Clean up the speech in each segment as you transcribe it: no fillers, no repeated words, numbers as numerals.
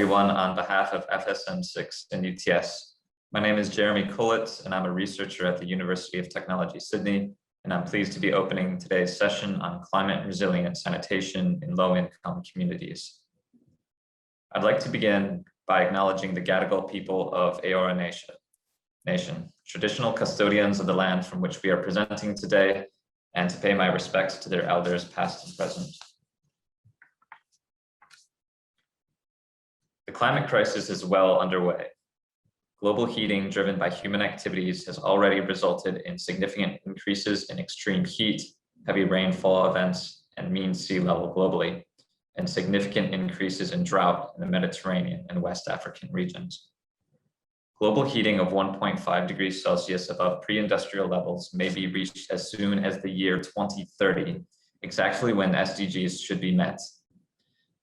everyone on behalf of FSM6 and UTS. My name is Jeremy Kohlitz, and I'm a researcher at the University of Technology, Sydney, and I'm pleased to be opening today's session on climate resilient sanitation in low-income communities. I'd like to begin by acknowledging the Gadigal people of Eora Nation, traditional custodians of the land from which we are presenting today, and to pay my respects to their elders past and present. The climate crisis is well underway. Global heating driven by human activities has already resulted in significant increases in extreme heat, heavy rainfall events, and mean sea level globally, and significant increases in drought in the Mediterranean and West African regions. Global heating of 1.5 degrees Celsius above pre-industrial levels may be reached as soon as the year 2030, exactly when SDGs should be met.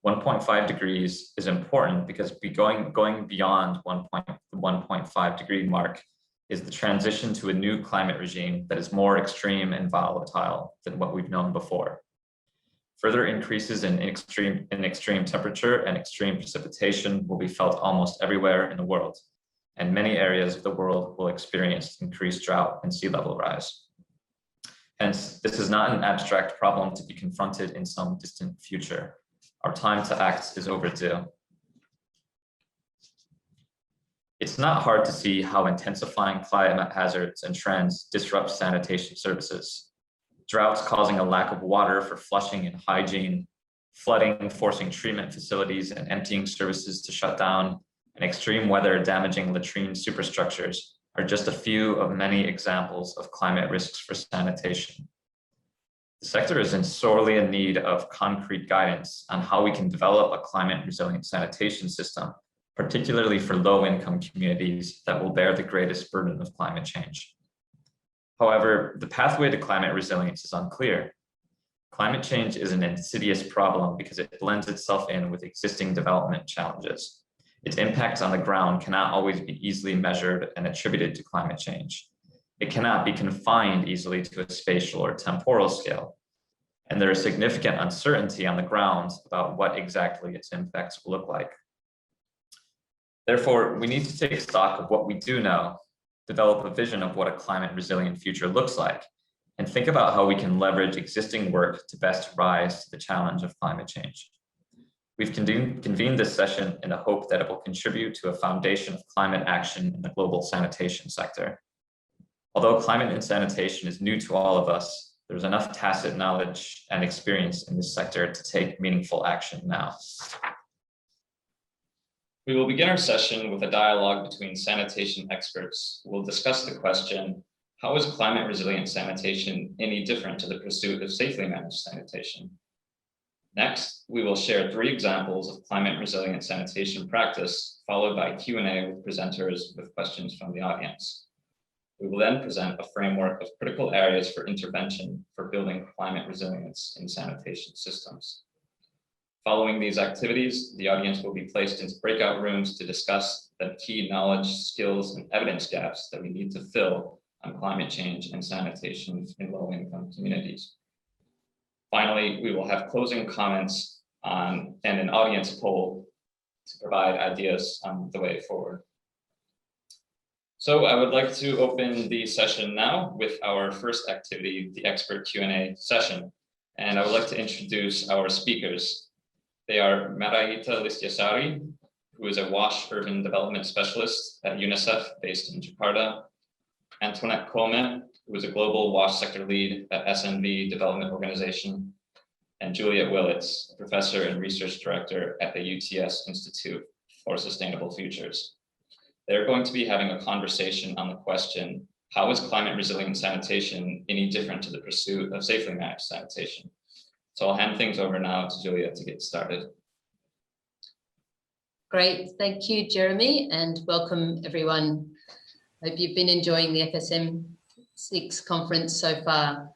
1.5 degrees is important because going beyond 1.5 degree mark is the transition to a new climate regime that is more extreme and volatile than what we've known before. Further increases in extreme temperature and extreme precipitation will be felt almost everywhere in the world, and many areas of the world will experience increased drought and sea level rise. Hence, this is not an abstract problem to be confronted in some distant future. Our time to act is overdue. It's not hard to see how intensifying climate hazards and trends disrupt sanitation services. Droughts causing a lack of water for flushing and hygiene, flooding forcing treatment facilities and emptying services to shut down, and extreme weather damaging latrine superstructures are just a few of many examples of climate risks for sanitation. The sector is sorely in need of concrete guidance on how we can develop a climate resilient sanitation system, particularly for low-income communities that will bear the greatest burden of climate change. However, the pathway to climate resilience is unclear. Climate change is an insidious problem because it blends itself in with existing development challenges. Its impacts on the ground cannot always be easily measured and attributed to climate change. It cannot be confined easily to a spatial or temporal scale. And there is significant uncertainty on the ground about what exactly its impacts will look like. Therefore, we need to take stock of what we do know, develop a vision of what a climate resilient future looks like, and think about how we can leverage existing work to best rise to the challenge of climate change. We've convened this session in the hope that it will contribute to a foundation of climate action in the global sanitation sector. Although climate and sanitation is new to all of us, there's enough tacit knowledge and experience in this sector to take meaningful action now. We will begin our session with a dialogue between sanitation experts who will discuss the question, how is climate resilient sanitation any different to the pursuit of safely managed sanitation? Next, we will share 3 examples of climate resilient sanitation practice, followed by Q&A with presenters with questions from the audience. We will then present a framework of critical areas for intervention for building climate resilience in sanitation systems. Following these activities, the audience will be placed into breakout rooms to discuss the key knowledge, skills, and evidence gaps that we need to fill on climate change and sanitation in low-income communities. Finally, we will have closing comments and an audience poll to provide ideas on the way forward. So I would like to open the session now with our first activity, the expert Q&A session. And I would like to introduce our speakers. They are Maraita Listyasari, who is a WASH urban development specialist at UNICEF based in Jakarta. Antoinette Coleman, who is a global WASH sector lead at SNV Development Organization. And Juliet Willetts, a professor and research director at the UTS Institute for Sustainable Futures. They're going to be having a conversation on the question, how is climate resilient sanitation any different to the pursuit of safely managed sanitation? So I'll hand things over now to Julia to get started. Great, thank you, Jeremy, and welcome everyone. Hope you've been enjoying the FSM6 conference so far.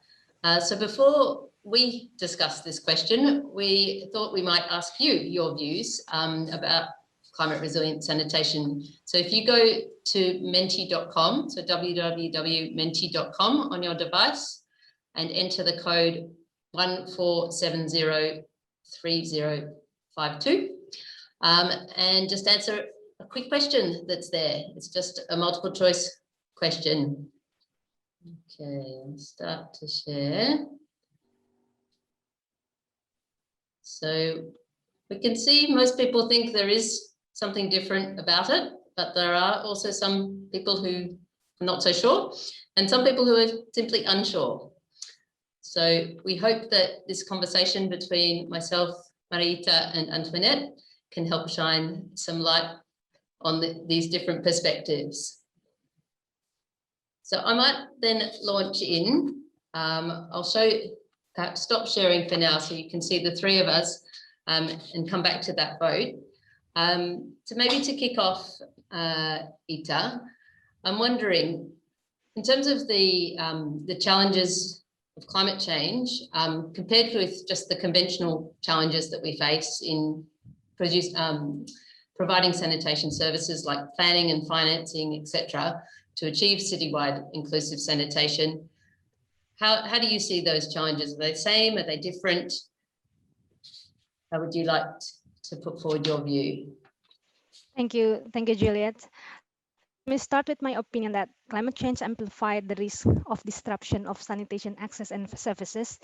So before we discuss this question, we thought we might ask you your views about climate resilient sanitation. So if you go to menti.com, so www.menti.com on your device and enter the code 14703052, and just answer a quick question that's there. It's just a multiple choice question. Okay, I'll start to share. So we can see most people think there is something different about it, but there are also some people who are not so sure, and some people who are simply unsure. So we hope that this conversation between myself, Maraita, and Antoinette can help shine some light on these different perspectives. So I might then launch in. I'll show you, perhaps stop sharing for now so you can see the three of us and come back to that vote. So maybe to kick off, Ita, I'm wondering, in terms of the challenges of climate change, compared with just the conventional challenges that we face in providing sanitation services like planning and financing, etc., to achieve citywide inclusive sanitation, how do you see those challenges? Are they the same? Are they different? How would you like to put forward your view? Thank you, Juliet. Let me start with my opinion that climate change amplified the risk of disruption of sanitation access and services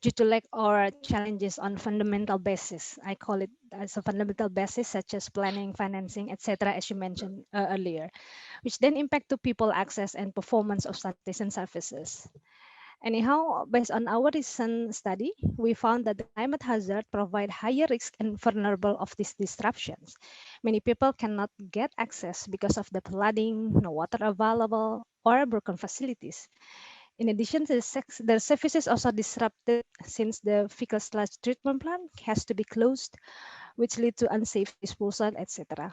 due to lack or challenges on fundamental basis. I call it as a fundamental basis, such as planning, financing, etc., as you mentioned earlier, which then impact to people access and performance of sanitation services. Anyhow, based on our recent study, we found that the climate hazard provide higher risk and vulnerable of these disruptions. Many people cannot get access because of the flooding, no water available, or broken facilities. In addition, the services also disrupted since the fecal sludge treatment plant has to be closed, which lead to unsafe disposal, etc.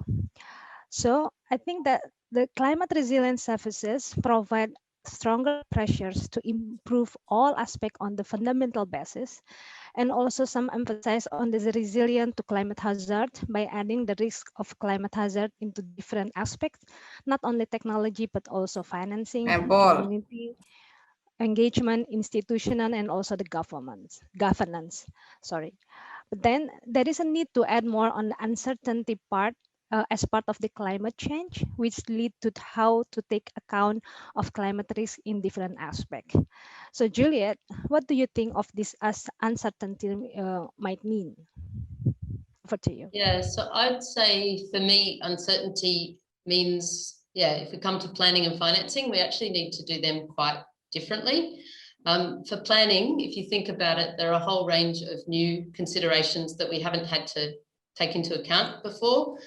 So I think that the climate resilience services provide stronger pressures to improve all aspects on the fundamental basis, and also some emphasis on the resilient to climate hazard by adding the risk of climate hazard into different aspects, not only technology, but also financing, community engagement, institutional, and also the governance. But then there is a need to add more on the uncertainty part as part of the climate change, which lead to how to take account of climate risk in different aspects. So Juliet, what do you think of this as uncertainty might mean? Over to you. Yeah, so I'd say for me, uncertainty means, if we come to planning and financing, we actually need to do them quite differently. For planning, if you think about it, there are a whole range of new considerations that we haven't had to take into account before,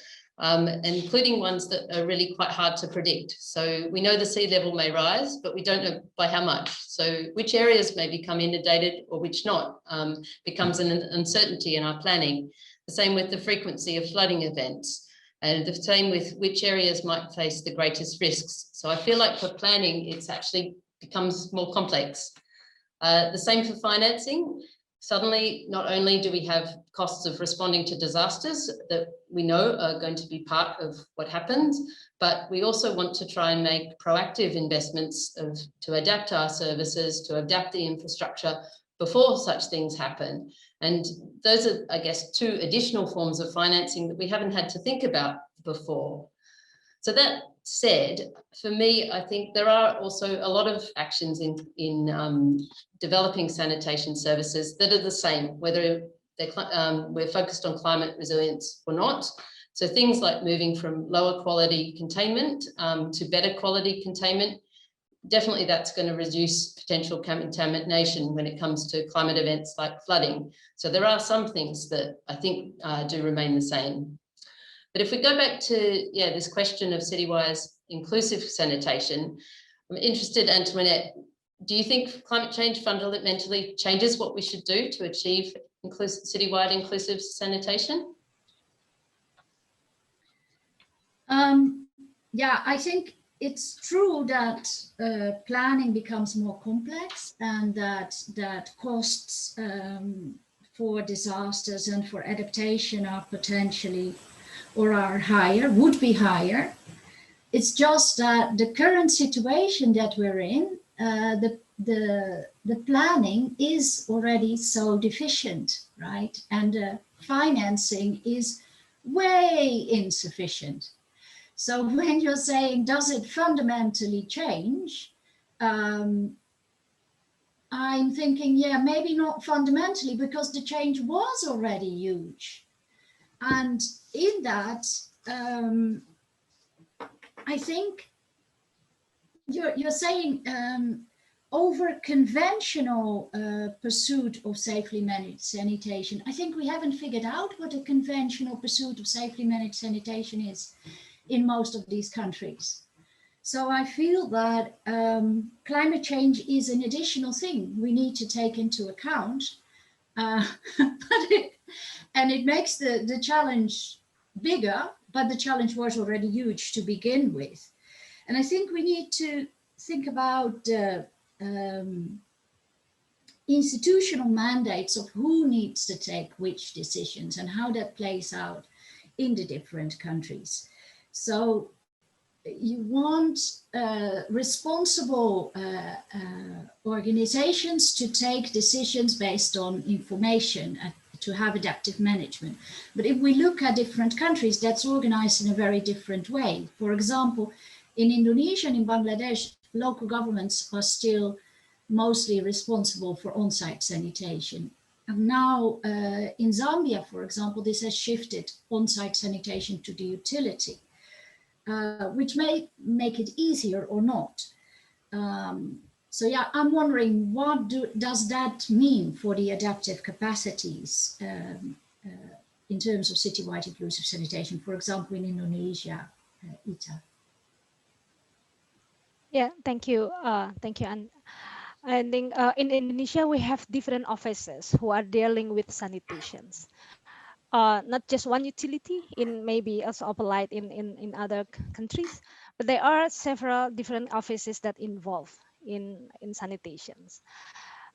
including ones that are really quite hard to predict. So we know the sea level may rise, but we don't know by how much. So which areas may become inundated or which not becomes an uncertainty in our planning. The same with the frequency of flooding events, and the same with which areas might face the greatest risks. So I feel like for planning, it's actually becomes more complex. The same for financing. Suddenly, not only do we have costs of responding to disasters that we know are going to be part of what happens, but we also want to try and make proactive investments to adapt our services, to adapt the infrastructure before such things happen. And those are, I guess, two additional forms of financing that we haven't had to think about before. So that said, for me, I think there are also a lot of actions in developing sanitation services that are the same, whether we're focused on climate resilience or not. So things like moving from lower quality containment to better quality containment, definitely that's going to reduce potential contamination when it comes to climate events like flooding. So there are some things that I think do remain the same. But if we go back to this question of citywide inclusive sanitation, I'm interested, Antoinette, do you think climate change fundamentally changes what we should do to achieve citywide inclusive sanitation? Yeah, I think it's true that planning becomes more complex, and that costs for disasters and for adaptation are potentially or are higher, would be higher. It's just that the current situation that we're in, the planning is already so deficient, right? And financing is way insufficient. So when you're saying, does it fundamentally change? I'm thinking, yeah, maybe not fundamentally, because the change was already huge. And in that, I think you're saying over conventional pursuit of safely managed sanitation. I think we haven't figured out what a conventional pursuit of safely managed sanitation is in most of these countries. So I feel that climate change is an additional thing we need to take into account, and it makes the challenge bigger, but the challenge was already huge to begin with. And I think we need to think about institutional mandates of who needs to take which decisions and how that plays out in the different countries. So you want responsible organizations to take decisions based on information, to have adaptive management. But if we look at different countries, that's organized in a very different way. For example, in Indonesia and in Bangladesh, local governments are still mostly responsible for on-site sanitation. And now in Zambia, for example, this has shifted on-site sanitation to the utility. Which may make it easier or not. So yeah, I'm wondering, what does that mean for the adaptive capacities in terms of citywide inclusive sanitation, for example, in Indonesia, Ita? Yeah, thank you. Thank you. And I think in Indonesia, we have different offices who are dealing with sanitations. Not just one utility, in maybe also applied in other countries, but there are several different offices that involve in sanitations.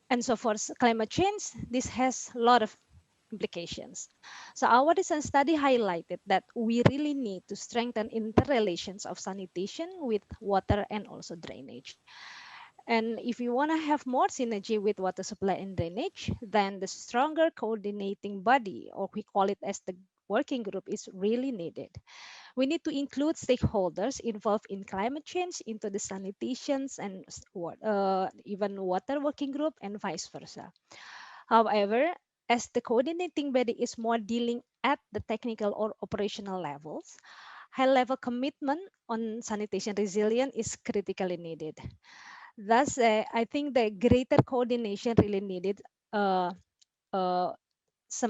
And so for climate change, this has a lot of implications. So our recent study highlighted that we really need to strengthen interrelations of sanitation with water and also drainage. And if you want to have more synergy with water supply and drainage, then the stronger coordinating body, or we call it as the working group, is really needed. We need to include stakeholders involved in climate change into the sanitations and even water working group and vice versa. However, as the coordinating body is more dealing at the technical or operational levels, high-level commitment on sanitation resilience is critically needed. Thus, I think the greater coordination really needed some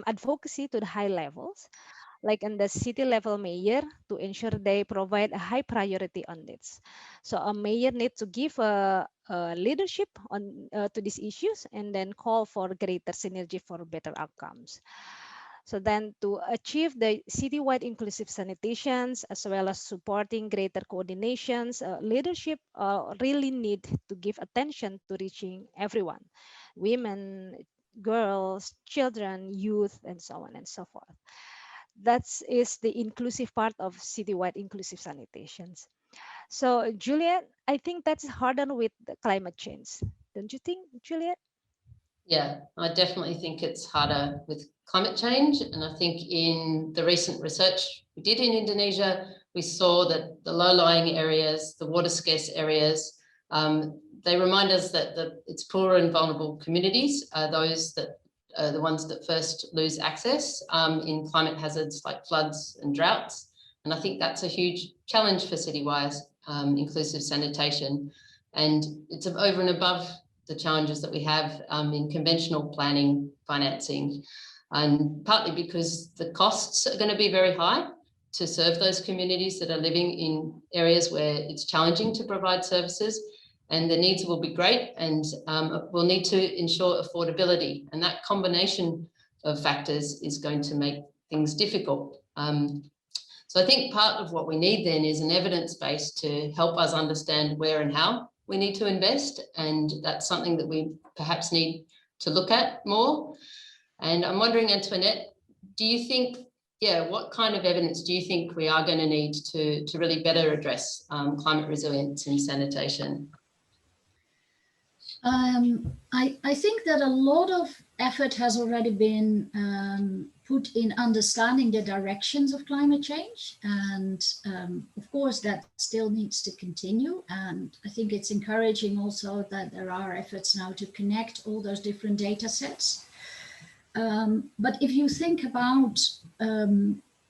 advocacy to the high levels, like in the city level mayor, to ensure they provide a high priority on this. So a mayor needs to give a leadership on to these issues and then call for greater synergy for better outcomes. So then to achieve the citywide inclusive sanitations, as well as supporting greater coordinations, leadership really need to give attention to reaching everyone, women, girls, children, youth, and so on and so forth. That is the inclusive part of citywide inclusive sanitations. So Juliet, I think that's harder with the climate change. Don't you think, Juliet? Yeah, I definitely think it's harder with climate change. And I think in the recent research we did in Indonesia, we saw that the low-lying areas, the water scarce areas, they remind us that it's poorer and vulnerable communities are those that are the ones that first lose access in climate hazards like floods and droughts. And I think that's a huge challenge for citywide inclusive sanitation. And it's over and above the challenges that we have in conventional planning, financing, and partly because the costs are going to be very high to serve those communities that are living in areas where it's challenging to provide services, and the needs will be great, and we'll need to ensure affordability, and that combination of factors is going to make things difficult. So I think part of what we need then is an evidence base to help us understand where and how we need to invest, and that's something that we perhaps need to look at more. And I'm wondering, Antoinette, do you think, what kind of evidence do you think we are going to need to really better address climate resilience in sanitation? I think that a lot of effort has already been put in understanding the directions of climate change. And of course, that still needs to continue. And I think it's encouraging also that there are efforts now to connect all those different data sets. But if you think about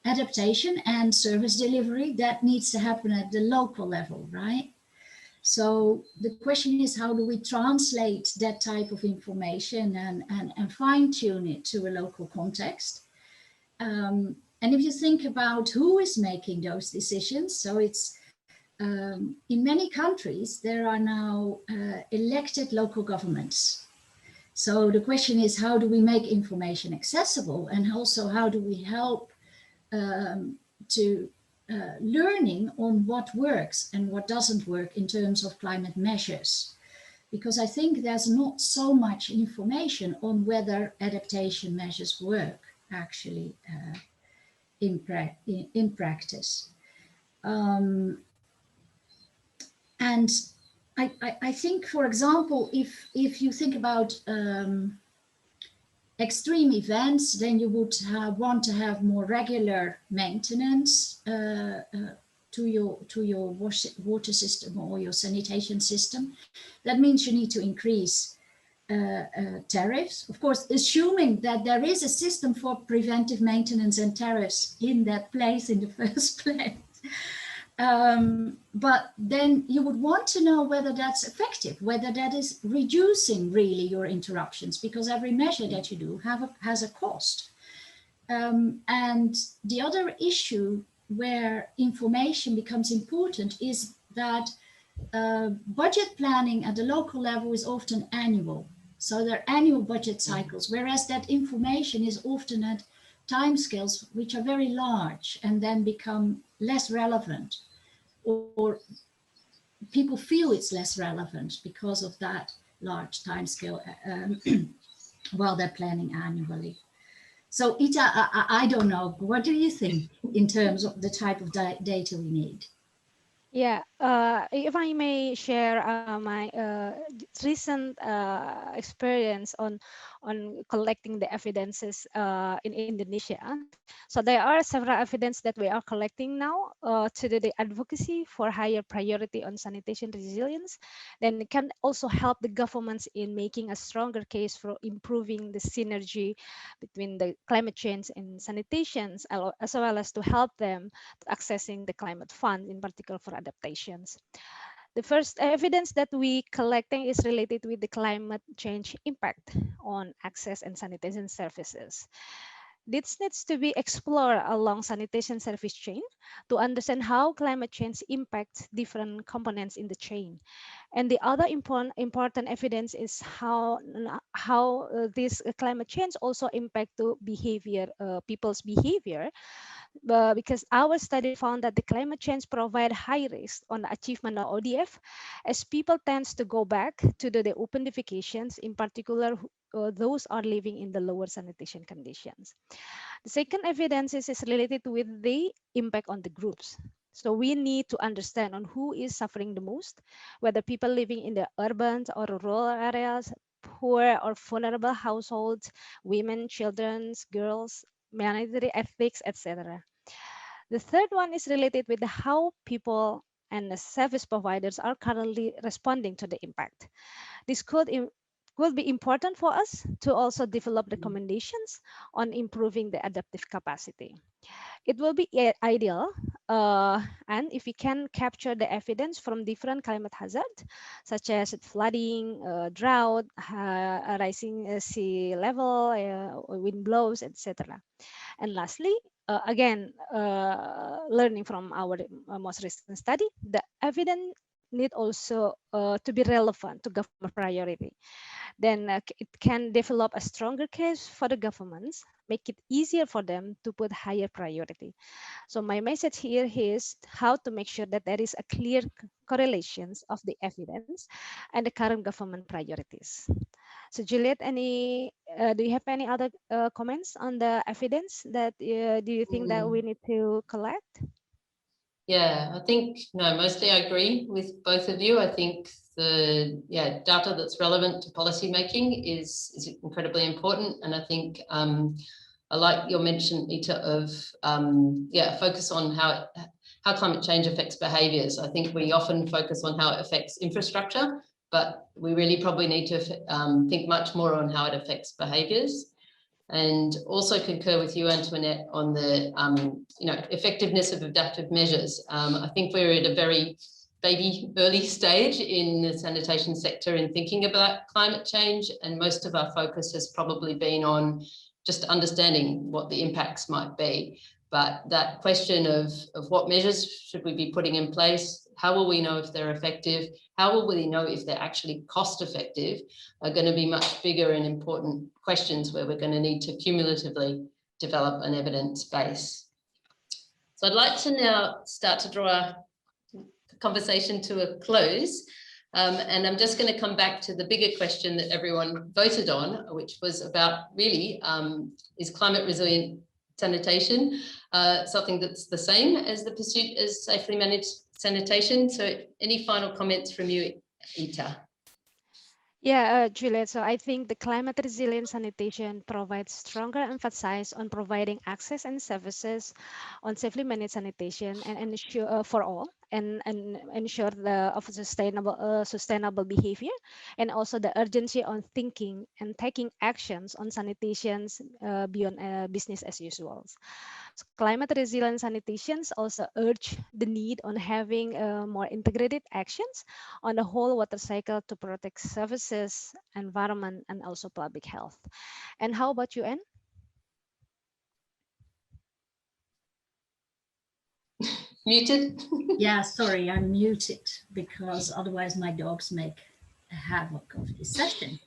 adaptation and service delivery, that needs to happen at the local level, right? So the question is, how do we translate that type of information and fine tune it to a local context? And if you think about who is making those decisions, so it's in many countries, there are now elected local governments. So the question is, how do we make information accessible? And also, how do we help to learning on what works and what doesn't work in terms of climate measures? Because I think there's not so much information on whether adaptation measures work actually in practice. And I think, for example, if you think about extreme events, then you would want to have more regular maintenance to your water system or your sanitation system. That means you need to increase tariffs, of course, assuming that there is a system for preventive maintenance and tariffs in that place in the first place. But then you would want to know whether that's effective, whether that is reducing really your interruptions, because every measure that you do has a cost. And the other issue where information becomes important is that budget planning at the local level is often annual. So there are annual budget cycles, whereas that information is often at timescales which are very large and then become less relevant, or people feel it's less relevant because of that large timescale while they're planning annually. So Ita, I don't know, what do you think in terms of the type of data we need? Yeah, if I may share my recent experience on collecting the evidences in Indonesia. So there are several evidence that we are collecting now to do the advocacy for higher priority on sanitation resilience. Then it can also help the governments in making a stronger case for improving the synergy between the climate change and sanitations, as well as to help them to accessing the climate fund, in particular for adaptations. The first evidence that we collecting is related with the climate change impact on access and sanitation services. This needs to be explored along sanitation service chain to understand how climate change impacts different components in the chain. And the other important evidence is how this climate change also impact to behavior, people's behavior. Because our study found that the climate change provide high risk on the achievement of ODF, as people tends to go back to the open defecations, in particular those are living in the lower sanitation conditions. The second evidence is related with the impact on the groups. So we need to understand on who is suffering the most, whether people living in the urban or rural areas, poor or vulnerable households, women, children, girls, minority ethnics, etc. The third one is related with how people and the service providers are currently responding to the impact. This will be important for us to also develop recommendations on improving the adaptive capacity. It will be ideal, and if we can capture the evidence from different climate hazards, such as flooding, drought, rising sea level, wind blows, etc. And lastly, again, learning from our most recent study, the evidence need also to be relevant to government priority. Then it can develop a stronger case for the governments, make it easier for them to put higher priority. So my message here is how to make sure that there is a clear correlations of the evidence and the current government priorities. So Juliet, do you have any other comments on the evidence that do you think that we need to collect? Yeah, I think, no, mostly I agree with both of you. I think the data that's relevant to policy making is incredibly important. And I think I like your mention, Ita, of focus on how climate change affects behaviours. I think we often focus on how it affects infrastructure, but we really probably need to think much more on how it affects behaviours. And also concur with you, Antoinette, on the effectiveness of adaptive measures. I think we're at a very early stage in the sanitation sector in thinking about climate change, and most of our focus has probably been on just understanding what the impacts might be. But that question of what measures should we be putting in place, how will we know if they're effective, how will we know if they're actually cost effective, are going to be much bigger and important questions where we're going to need to cumulatively develop an evidence base. So I'd like to now start to draw our conversation to a close. And I'm just going to come back to the bigger question that everyone voted on, which was about really, is climate resilient sanitation something that's the same as the pursuit as safely managed sanitation? So any final comments from you, Ita? Yeah, Juliet, so I think the climate resilient sanitation provides stronger emphasis on providing access and services on safely managed sanitation and ensure for all, and ensure of sustainable behavior, and also the urgency on thinking and taking actions on sanitations beyond business as usual. So climate resilient sanitations also urge the need on having more integrated actions on the whole water cycle to protect services, environment, and also public health. And how about you, Anne? Muted? Yeah, sorry, I'm muted because otherwise my dogs make a havoc of this session.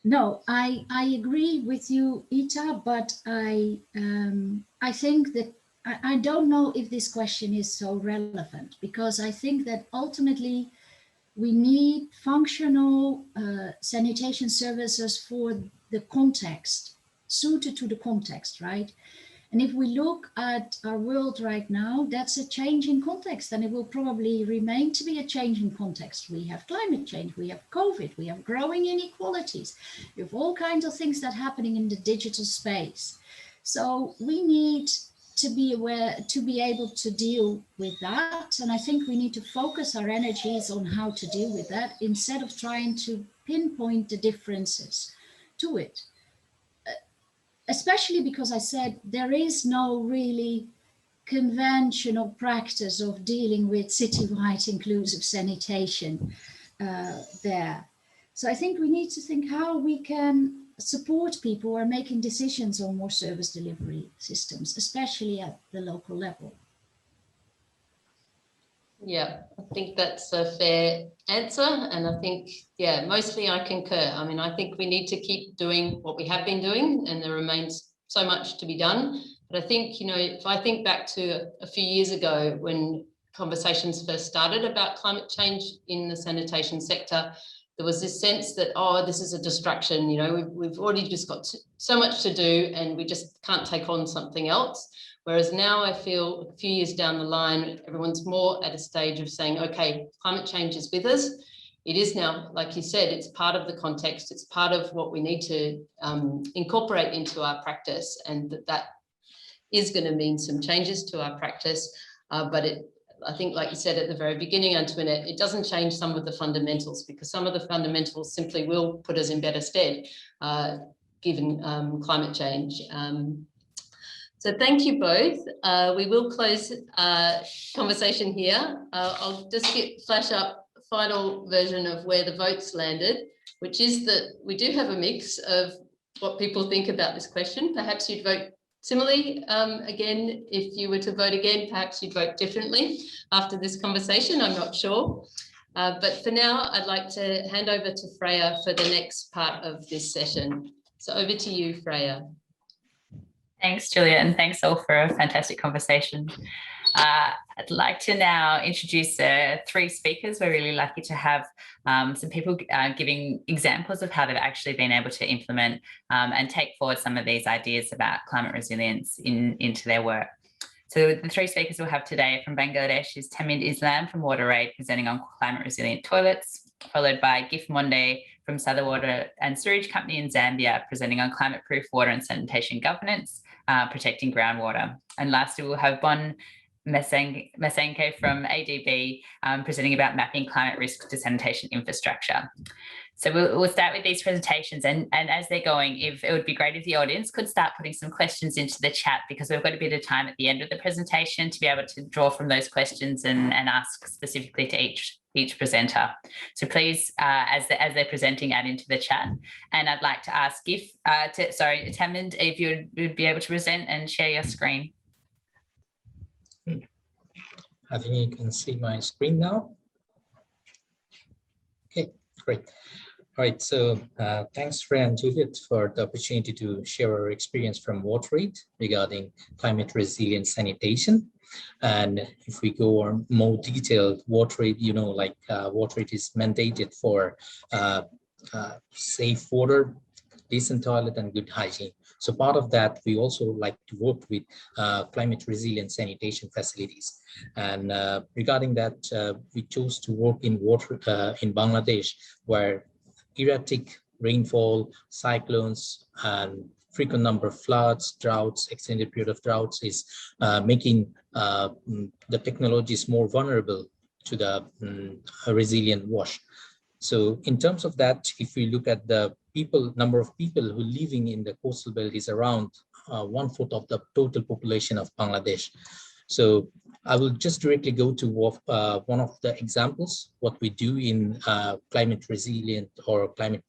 No, I agree with you, Ita, but I think that I don't know if this question is so relevant, because I think that ultimately we need functional sanitation services for the context, suited to the context, right? And if we look at our world right now, that's a changing context, and it will probably remain to be a changing context. We have climate change, we have COVID, we have growing inequalities, we have all kinds of things that are happening in the digital space. So we need to be aware, to be able to deal with that. And I think we need to focus our energies on how to deal with that instead of trying to pinpoint the differences to it. Especially because I said there is no really conventional practice of dealing with citywide inclusive sanitation there. So I think we need to think how we can support people who are making decisions on more service delivery systems, especially at the local level. Yeah, I think that's a fair answer. And I think, yeah, mostly I concur. I mean, I think we need to keep doing what we have been doing, and there remains so much to be done. But I think, you know, if I think back to a few years ago when conversations first started about climate change in the sanitation sector, there was this sense that, oh, this is a distraction, you know, we've already just got so much to do and we just can't take on something else. Whereas now I feel a few years down the line, everyone's more at a stage of saying, okay, climate change is with us. It is now, like you said, it's part of the context. It's part of what we need to incorporate into our practice, and that is going to mean some changes to our practice. But I think, like you said at the very beginning, Antoinette, it doesn't change some of the fundamentals, because some of the fundamentals simply will put us in better stead given climate change. So thank you both. We will close conversation here. I'll just flash up a final version of where the votes landed, which is that we do have a mix of what people think about this question. Perhaps you'd vote similarly. Again, if you were to vote again, perhaps you'd vote differently after this conversation, I'm not sure. But for now, I'd like to hand over to Freya for the next part of this session. So over to you, Freya. Thanks, Juliet, and thanks all for a fantastic conversation. I'd like to now introduce three speakers. We're really lucky to have some people giving examples of how they've actually been able to implement and take forward some of these ideas about climate resilience into their work. So the three speakers we'll have today from Bangladesh is Tamid Islam from WaterAid, presenting on climate resilient toilets, followed by Gif Monde from Southern Water and Sewerage Company in Zambia, presenting on climate-proof water and sanitation governance, protecting groundwater. And lastly, we'll have Bon Masenke from ADB, presenting about mapping climate risk to sanitation infrastructure. So we'll start with these presentations, and as they're going, if it would be great if the audience could start putting some questions into the chat, because we've got a bit of time at the end of the presentation to be able to draw from those questions and ask specifically to each presenter. So please, as they're presenting, add into the chat. And I'd like to ask Tamid, if you would be able to present and share your screen. I think you can see my screen now. Okay, great. All right, so thanks, Freya and Juliet, for the opportunity to share our experience from WaterAid regarding climate resilient sanitation. And if we go on more detailed, WaterAid, WaterAid is mandated for safe water, decent toilet, and good hygiene. So part of that, we also like to work with climate resilient sanitation facilities. And regarding that, we chose to work in in Bangladesh, where erratic rainfall, cyclones, and frequent number of floods, droughts, extended period of droughts is making the technologies more vulnerable to the resilient wash. So in terms of that, if we look at the number of people who living in the coastal belt is around 1/4 of the total population of Bangladesh. So I will just directly go to one of the examples, what we do in climate resilient or climate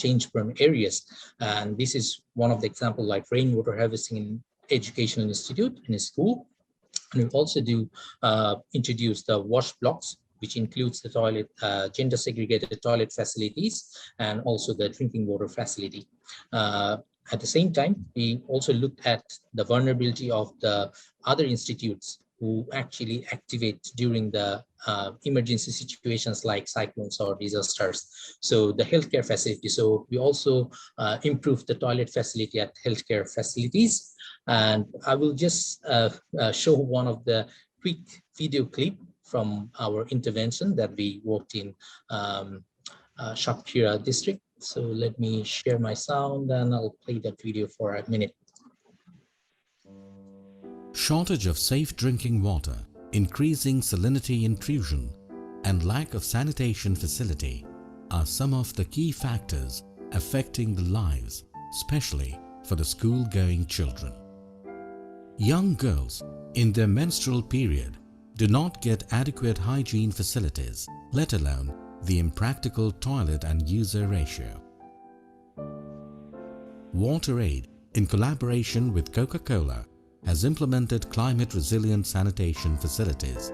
change prone areas. And this is one of the examples, like rainwater harvesting in educational institute in a school. And we also do introduce the wash blocks, which includes the toilet, gender segregated toilet facilities, and also the drinking water facility. At the same time, we also looked at the vulnerability of the other institutes who actually activate during the emergency situations like cyclones or disasters. So the healthcare facility. So we also improved the toilet facility at healthcare facilities. And I will just show one of the quick video clip from our intervention that we worked in Shapkira district. So let me share my sound and I'll play that video for a minute. Shortage of safe drinking water, increasing salinity intrusion, and lack of sanitation facility are some of the key factors affecting the lives, especially for the school-going children. Young girls in their menstrual period do not get adequate hygiene facilities, let alone the impractical toilet and user ratio. WaterAid, in collaboration with Coca-Cola, has implemented climate-resilient sanitation facilities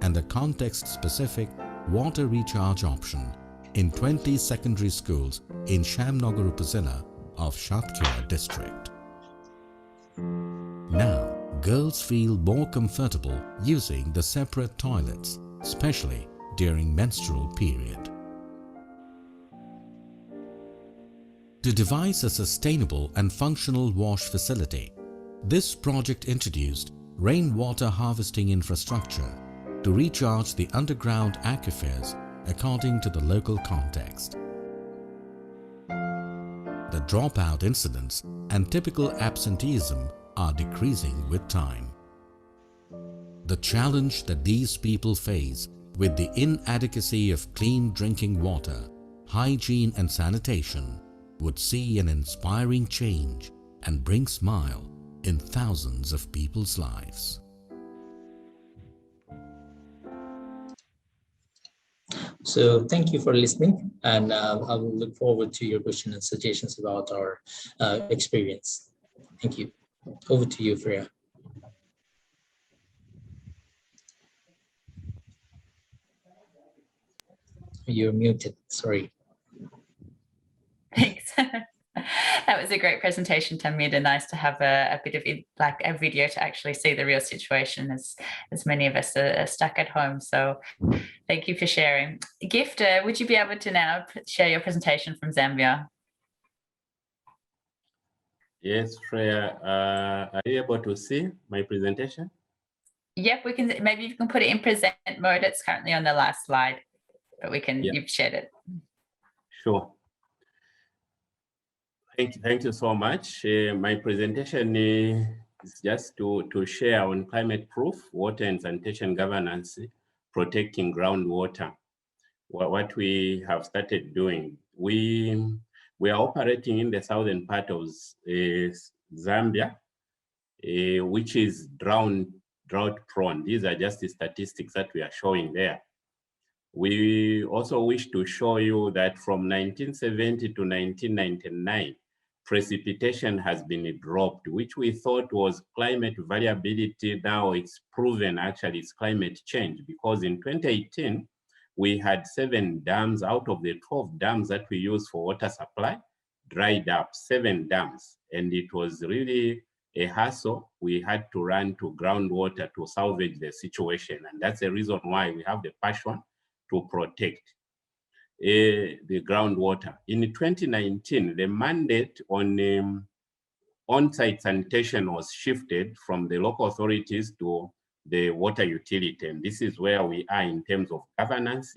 and a context-specific water recharge option in 20 secondary schools in Shamnagar Upazila of Shapkira district. Now, girls feel more comfortable using the separate toilets, especially during menstrual period. To devise a sustainable and functional wash facility, this project introduced rainwater harvesting infrastructure to recharge the underground aquifers according to the local context. The dropout incidents and typical absenteeism are decreasing with time. The challenge that these people face with the inadequacy of clean drinking water, hygiene and sanitation would see an inspiring change and bring smile in thousands of people's lives. So thank you for listening, and I will look forward to your questions and suggestions about our experience. Thank you. Over to you, Freya. You're muted, sorry. Thanks. That was a great presentation, Tamid, and nice to have a bit of a video to actually see the real situation, as many of us are stuck at home. So thank you for sharing. Gift, would you be able to now share your presentation from Zambia? Yes, Freya, are you able to see my presentation? Yep, we can, maybe you can put it in present mode. It's currently on the last slide, but we can, you've shared it. Sure. Thank you so much. My presentation is just to share on climate proof, water and sanitation governance, protecting groundwater. What we have started doing. We are operating in the southern part of Zambia, which is drought prone. These are just the statistics that we are showing there. We also wish to show you that from 1970 to 1999, precipitation has been dropped, which we thought was climate variability. Now it's proven actually it's climate change, because in 2018, we had 7 dams out of the 12 dams that we use for water supply, dried up, 7 dams. And it was really a hassle. We had to run to groundwater to salvage the situation. And that's the reason why we have the passion to protect the groundwater. In 2019, the mandate on on-site sanitation was shifted from the local authorities to the water utility. And this is where we are in terms of governance.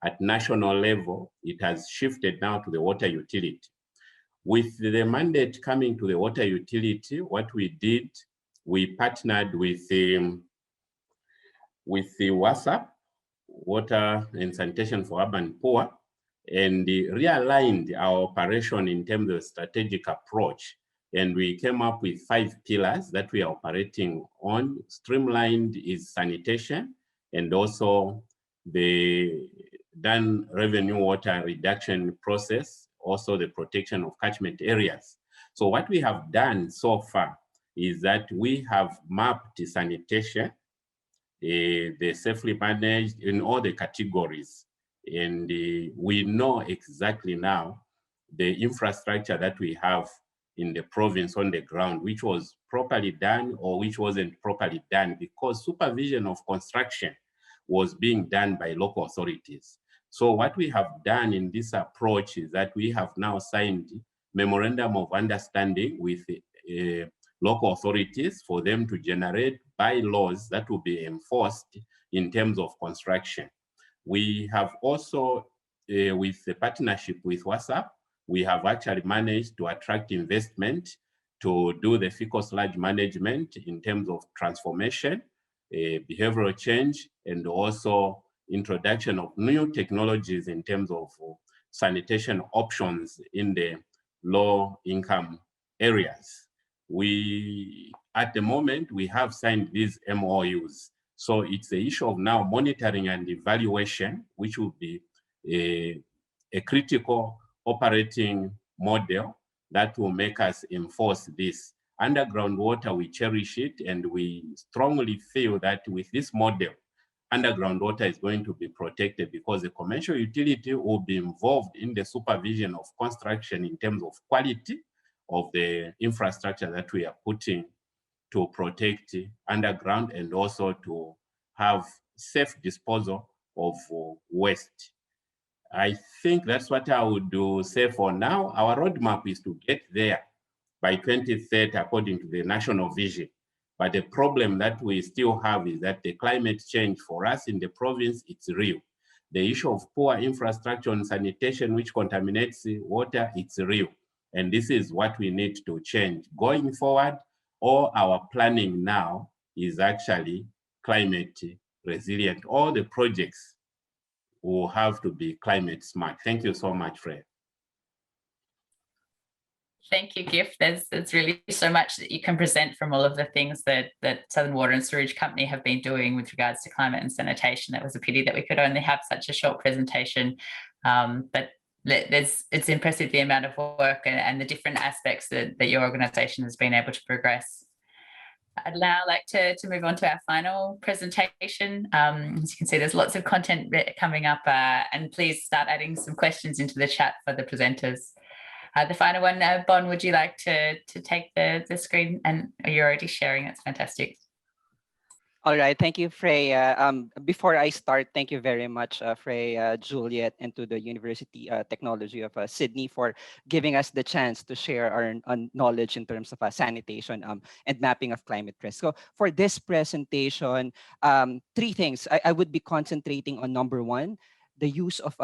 At national level, it has shifted now to the water utility. With the mandate coming to the water utility, what we did, we partnered with the WASAP, Water and Sanitation for Urban Poor, and realigned our operation in terms of strategic approach. And we came up with 5 pillars that we are operating on. Streamlined is sanitation, and also the done revenue water reduction process, also the protection of catchment areas. So what we have done so far is that we have mapped sanitation, the safely managed in all the categories. And we know exactly now the infrastructure that we have in the province on the ground, which was properly done or which wasn't properly done, because supervision of construction was being done by local authorities. So what we have done in this approach is that we have now signed memorandum of understanding with local authorities for them to generate bylaws that will be enforced in terms of construction. We have also, with the partnership with WASAP, we have actually managed to attract investment to do the fecal sludge management in terms of transformation, behavioral change, and also introduction of new technologies in terms of sanitation options in the low income areas. At the moment, we have signed these MOUs. So it's the issue of now monitoring and evaluation, which will be a critical operating model that will make us enforce this. Underground water, we cherish it, and we strongly feel that with this model, underground water is going to be protected, because the commercial utility will be involved in the supervision of construction in terms of quality of the infrastructure that we are putting to protect underground, and also to have safe disposal of waste. I think that's what I would say for now. Our roadmap is to get there by 2030 according to the national vision. But the problem that we still have is that the climate change for us in the province, it's real. The issue of poor infrastructure and sanitation, which contaminates water, it's real. And this is what we need to change. Going forward, all our planning now is actually climate resilient. All the projects will have to be climate smart. Thank you so much, Freya. Thank you, Gift. There's really so much that you can present from all of the things that Southern Water and Sewerage Company have been doing with regards to climate and sanitation. That was a pity that we could only have such a short presentation, but it's impressive the amount of work and the different aspects that your organisation has been able to progress. I'd now like to move on to our final presentation. As you can see, there's lots of content coming up, and please start adding some questions into the chat for the presenters. The final one, Bon, would you like to take the screen? And are you already sharing? That's fantastic. All right, thank you, Freya. Before I start, thank you very much, Freya, Juliet, and to the University Technology of Sydney for giving us the chance to share our knowledge in terms of sanitation and mapping of climate risk. So for this presentation, three things. I would be concentrating on number one, the use of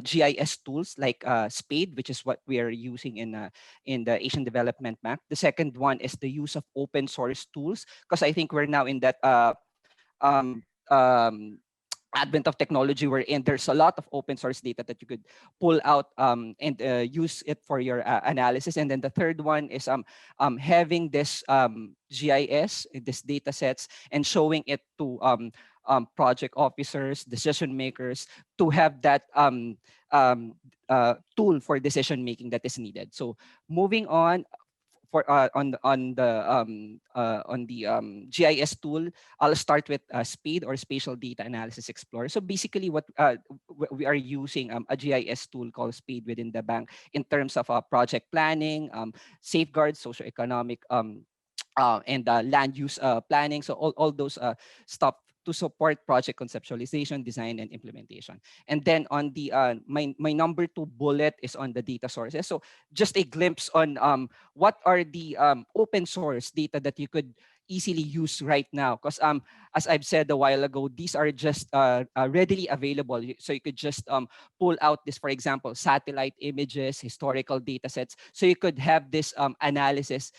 GIS tools like SPADE, which is what we are using in the Asian Development Bank. The second one is the use of open source tools, because I think we're now in that um, um, advent of technology wherein there's a lot of open source data that you could pull out and use it for your analysis. And then the third one is having this GIS, this data sets, and showing it to project officers, decision makers, to have that tool for decision making that is needed. So moving on, for on the GIS tool, I'll start with SPADE, or Spatial Data Analysis Explorer. So basically, what we are using a GIS tool called SPADE within the bank in terms of project planning, safeguards, socioeconomic, and land use planning. So all those stuff to support project conceptualization, design, and implementation. And then on the my number two bullet is on the data sources. So just a glimpse on what are the open source data that you could easily use right now, because as I've said a while ago, these are just readily available. So you could just pull out this, for example, satellite images, historical data sets, so you could have this analysis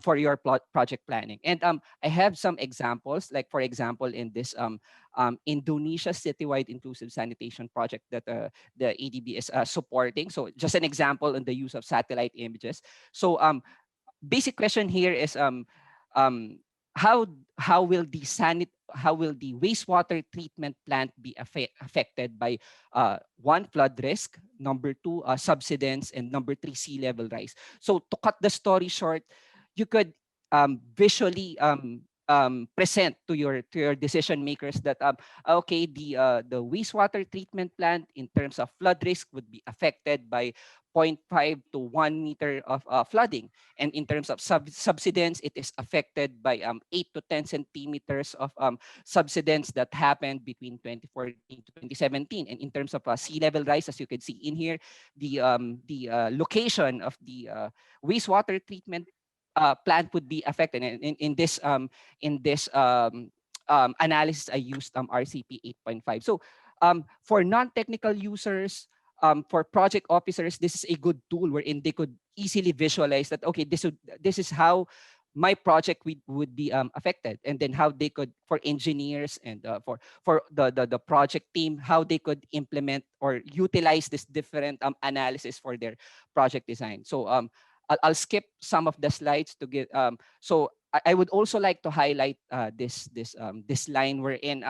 for your project planning. And I have some examples, like for example, in this Indonesia citywide inclusive sanitation project that the ADB is supporting. So just an example on the use of satellite images. So basic question here is how will the wastewater treatment plant be affected by one, flood risk, number two, subsidence, and number three, sea level rise. So to cut the story short, you could visually present to your decision makers that okay, the wastewater treatment plant in terms of flood risk would be affected by 0.5 to 1 meter of flooding, and in terms of subsidence, it is affected by 8 to 10 centimeters of subsidence that happened between 2014 to 2017. And in terms of sea level rise, as you can see in here, the location of the wastewater treatment plant would be affected. And in this analysis, I used RCP 8.5. So for non-technical users, for project officers, this is a good tool wherein they could easily visualize that, okay, this is how my project would be affected, and then how they could, for engineers and for the project team, how they could implement or utilize this different analysis for their project design. So I'll skip some of the slides to get. So I would also like to highlight this line wherein,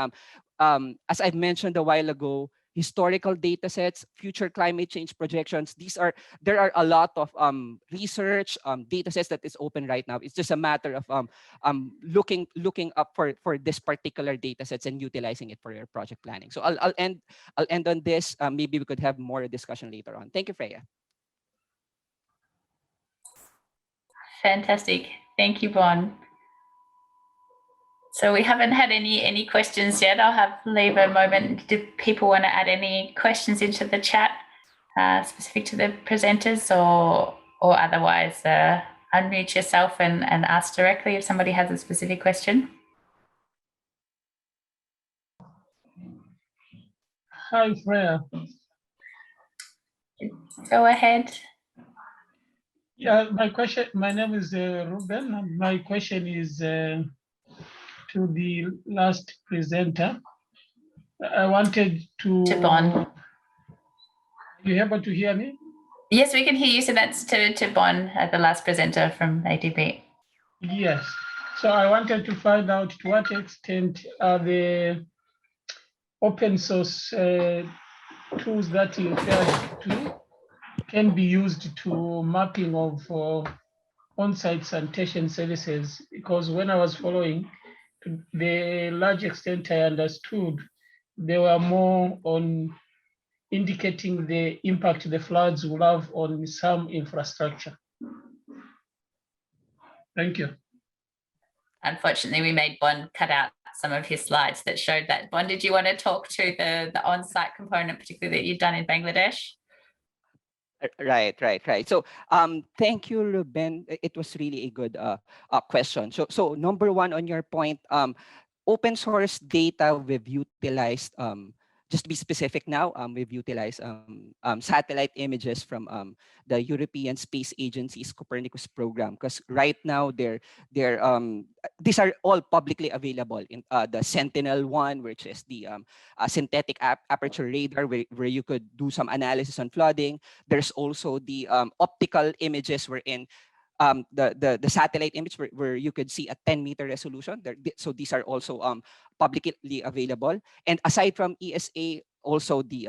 as I've mentioned a while ago, historical data sets, future climate change projections. There are a lot of research data sets that is open right now. It's just a matter of looking up for this particular data sets and utilizing it for your project planning. So I'll end on this. Maybe we could have more discussion later on. Thank you, Freya. Fantastic. Thank you, Bon. So we haven't had any questions yet. I'll leave a moment. Do people want to add any questions into the chat specific to the presenters, or otherwise unmute yourself and ask directly if somebody has a specific question? Hi, Freya. Go ahead. Yeah, my name is Ruben. My question is to the last presenter. I wanted to Bon. Are you able to hear me? Yes, we can hear you. So that's to Bon, the last presenter from ADB. Yes. So I wanted to find out to what extent are the open source tools that you referred to can be used to mapping of on-site sanitation services, because when I was following, to the large extent I understood, they were more on indicating the impact the floods will have on some infrastructure. Thank you. Unfortunately, we made Bond cut out some of his slides that showed that. Bond, did you want to talk to the on-site component, particularly that you've done in Bangladesh? Right. So thank you, Ruben. It was really a good question. So number one, on your point, open source data we've utilized, just to be specific now, we've utilized satellite images from the European Space Agency's Copernicus program, because right now these are all publicly available in the Sentinel-1, which is the synthetic aperture radar, where you could do some analysis on flooding. There's also the optical images wherein the satellite image where you could see a 10-meter resolution. So these are also publicly available. And aside from ESA, also the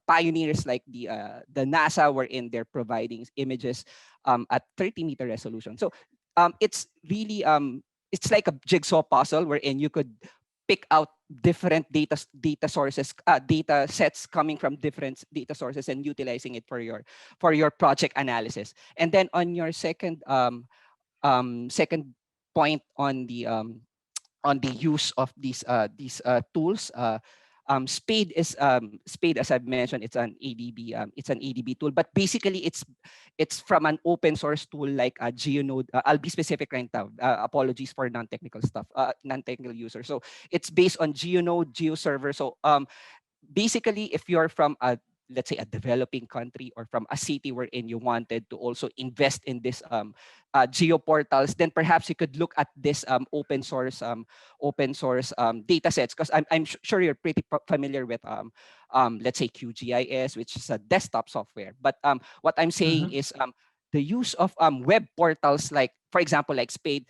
pioneers like the NASA, wherein they're providing images at 30-meter resolution. So it's really it's like a jigsaw puzzle wherein you could pick out different data sources, data sets coming from different data sources and utilizing it for your project analysis. And then on your second second point on the use of these tools, Spade, as I've mentioned, it's an ADB tool, but basically it's from an open source tool like GeoNode. I'll be specific right now. Apologies for non-technical stuff, non-technical users. So it's based on GeoNode, GeoServer. So basically, if you're from let's say a developing country or from a city wherein you wanted to also invest in this geoportals, then perhaps you could look at this open source data sets, because I'm sure you're pretty familiar with let's say QGIS, which is a desktop software. But what I'm saying is the use of web portals, like for example like Spade,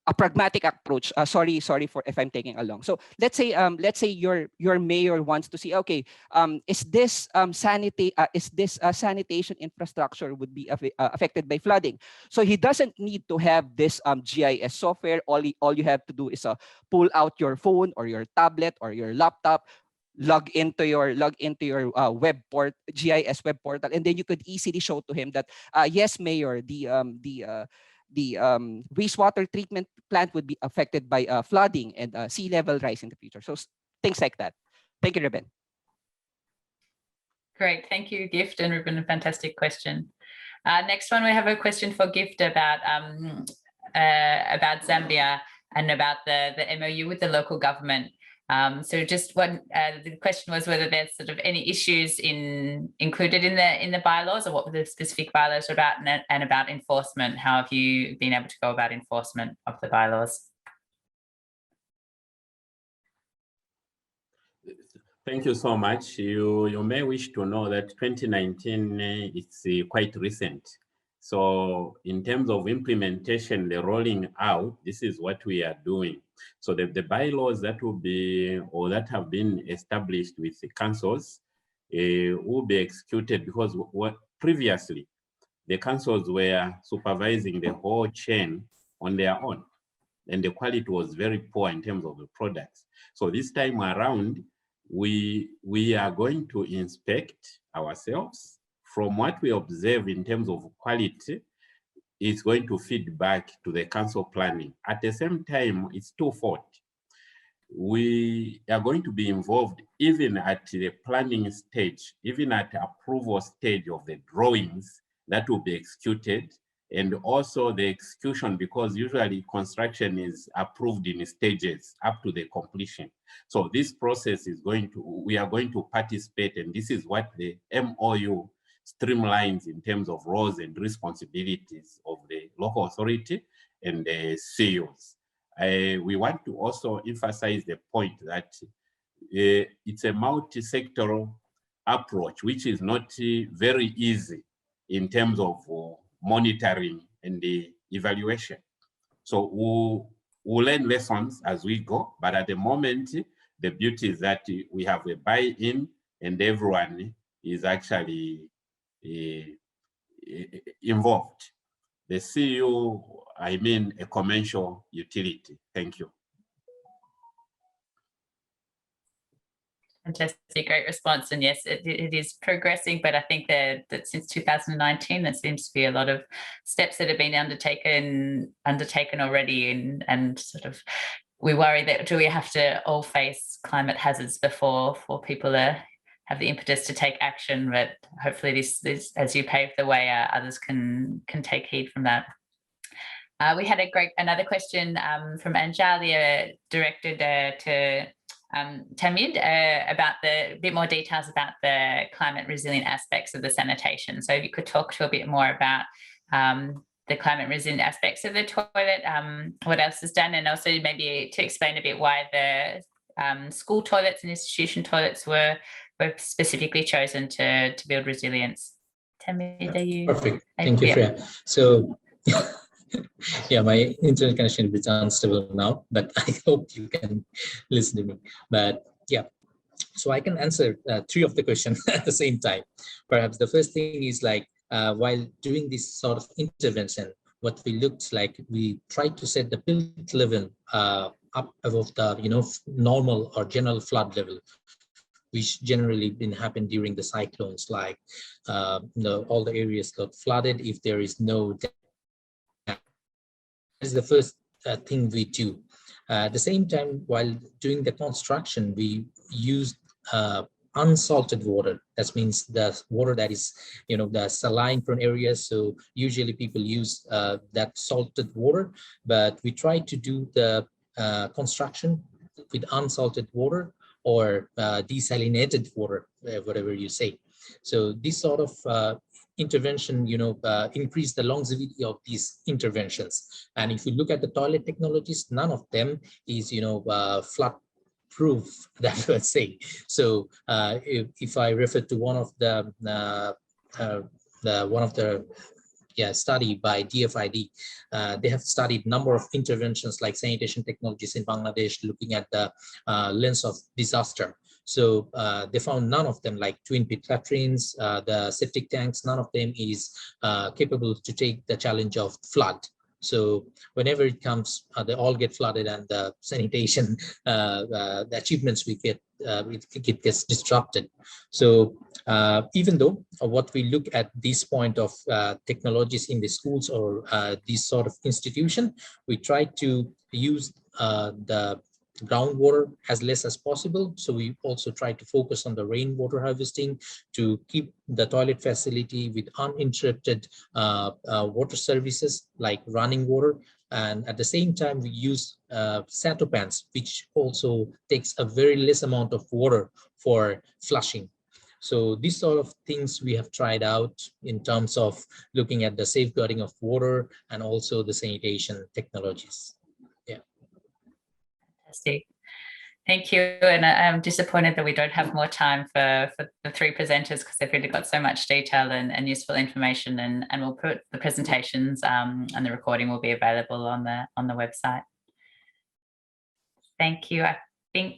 a pragmatic approach. Sorry for if I'm taking along. So let's say your mayor wants to see, okay, is this sanitation infrastructure would be affected by flooding? So he doesn't need to have this GIS software. All you have to do is pull out your phone or your tablet or your laptop, log into your GIS web portal, and then you could easily show to him that yes, Mayor, the wastewater treatment plant would be affected by flooding and sea level rise in the future. So things like that. Thank you, Ruben. Great, thank you, Gift and Ruben. A fantastic question. Next one, we have a question for Gift about Zambia and about the MOU with the local government. So just what the question was, whether there's sort of any issues included in the bylaws, or what the specific bylaws are about, and about enforcement. How have you been able to go about enforcement of the bylaws? Thank you so much. You may wish to know that 2019 it's quite recent. So in terms of implementation, the rolling out, this is what we are doing. So the bylaws that will be, or that have been established with the councils will be executed, because previously the councils were supervising the whole chain on their own, and the quality was very poor in terms of the products. So this time around, we are going to inspect ourselves. From what we observe in terms of quality, it's going to feed back to the council planning. At the same time, it's twofold. We are going to be involved even at the planning stage, even at the approval stage of the drawings that will be executed, and also the execution, because usually construction is approved in stages up to the completion. So this process is we are going to participate, and this is what the MOU streamlines in terms of roles and responsibilities of the local authority and the CEOs. We want to also emphasize the point that it's a multi-sectoral approach, which is not very easy in terms of monitoring and the evaluation. So we'll learn lessons as we go, but at the moment, the beauty is that we have a buy-in and everyone is actually involved. The CEO, I mean a commercial utility. Thank you. Fantastic, great response. And yes, it is progressing, but I think that since 2019, there seems to be a lot of steps that have been undertaken already, and sort of we worry that do we have to all face climate hazards before people have the impetus to take action, but hopefully this as you pave the way, others can take heed from that. We had another question from Anjalia directed to Tamid about a bit more details about the climate resilient aspects of the sanitation. So if you could talk to a bit more about the climate resilient aspects of the toilet, what else is done, and also maybe to explain a bit why the school toilets and institution toilets were specifically chosen to build resilience. Tamid, are you? Perfect. Thank you, Freya. So yeah, my internet connection is unstable now, but I hope you can listen to me. But yeah, so I can answer 3 of the questions at the same time. Perhaps the first thing is like, while doing this sort of intervention, what we looked like, we tried to set the built level up above the normal or general flood level, which generally been happen during the cyclones, like all the areas got flooded if there is no. Is the first thing we do. At the same time, while doing the construction, we used unsalted water. That means the water that is, the saline prone areas. So usually people use that salted water, but we try to do the construction with unsalted water or desalinated water, whatever you say. So this sort of intervention, increase the longevity of these interventions. And if you look at the toilet technologies, none of them is, flood proof, that would say. So if I refer to one of the study by DFID, they have studied number of interventions like sanitation technologies in Bangladesh, looking at the lens of disaster. So they found none of them, like twin pit latrines, the septic tanks, none of them is capable to take the challenge of flood. So whenever it comes, they all get flooded, and the sanitation, the achievements we get, it gets disrupted. So even though what we look at this point of technologies in the schools or this sort of institution, we try to use the groundwater as less as possible. So we also try to focus on the rainwater harvesting to keep the toilet facility with uninterrupted water services like running water. And at the same time, we use sato pans, which also takes a very less amount of water for flushing. So these sort of things we have tried out in terms of looking at the safeguarding of water and also the sanitation technologies. Thank you. And I'm disappointed that we don't have more time for the 3 presenters, because they've really got so much detail and useful information, and we'll put the presentations and the recording will be available on the website. Thank you. I think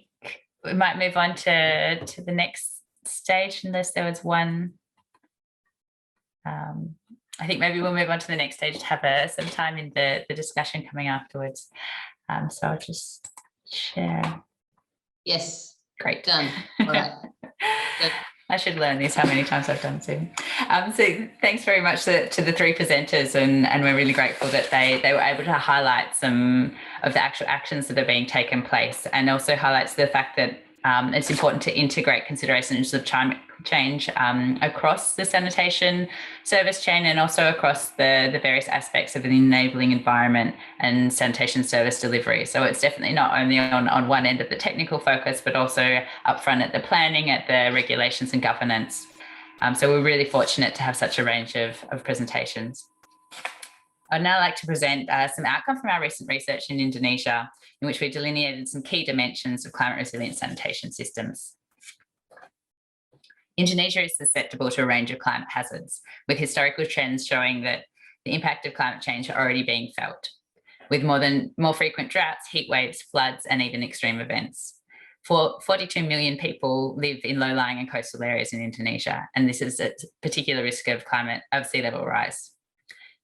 we might move on to the next stage, unless there was one. I think maybe we'll move on to the next stage to have some time in the discussion coming afterwards. So I'll just share. Yes. Great. Done. All right. I should learn this, how many times I've done Zoom. So thanks very much to the 3 presenters, and we're really grateful that they were able to highlight some of the actual actions that are being taken place, and also highlights the fact that it's important to integrate considerations of climate change across the sanitation service chain, and also across the various aspects of an enabling environment and sanitation service delivery. So it's definitely not only on one end of the technical focus, but also upfront at the planning, at the regulations and governance. So we're really fortunate to have such a range of presentations. I'd now like to present some outcome from our recent research in Indonesia, in which we delineated some key dimensions of climate resilient sanitation systems. Indonesia is susceptible to a range of climate hazards, with historical trends showing that the impact of climate change are already being felt, with more frequent droughts, heat waves, floods, and even extreme events. 42 million people live in low-lying and coastal areas in Indonesia, and this is a particular risk of sea level rise.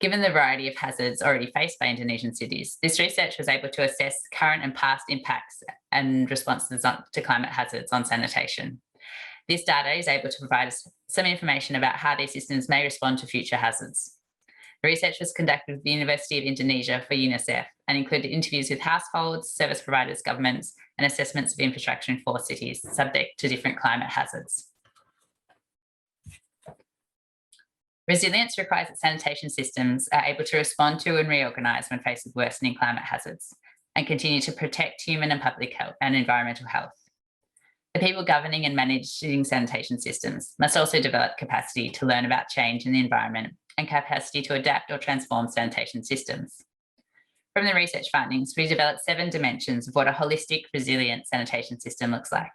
Given the variety of hazards already faced by Indonesian cities, this research was able to assess current and past impacts and responses to climate hazards on sanitation. This data is able to provide us some information about how these systems may respond to future hazards. The research was conducted with the University of Indonesia for UNICEF and included interviews with households, service providers, governments, and assessments of infrastructure in 4 cities subject to different climate hazards. Resilience requires that sanitation systems are able to respond to and reorganise when faced with worsening climate hazards and continue to protect human and public health and environmental health. The people governing and managing sanitation systems must also develop capacity to learn about change in the environment and capacity to adapt or transform sanitation systems. From the research findings, we developed 7 dimensions of what a holistic, resilient sanitation system looks like.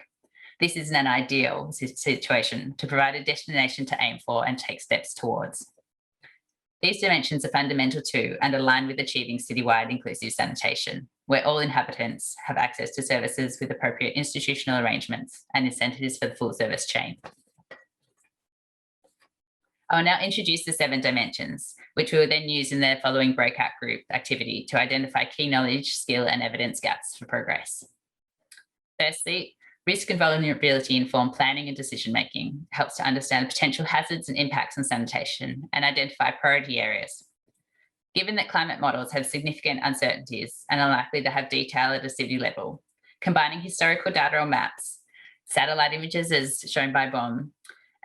This is an ideal situation to provide a destination to aim for and take steps towards. These dimensions are fundamental to and aligned with achieving citywide inclusive sanitation, where all inhabitants have access to services with appropriate institutional arrangements and incentives for the full service chain. I will now introduce the 7 dimensions, which we will then use in the following breakout group activity to identify key knowledge, skill, and evidence gaps for progress. Firstly, risk and vulnerability informed planning and decision-making helps to understand potential hazards and impacts on sanitation and identify priority areas. Given that climate models have significant uncertainties and are likely to have detail at a city level, combining historical data or maps, satellite images as shown by BOM,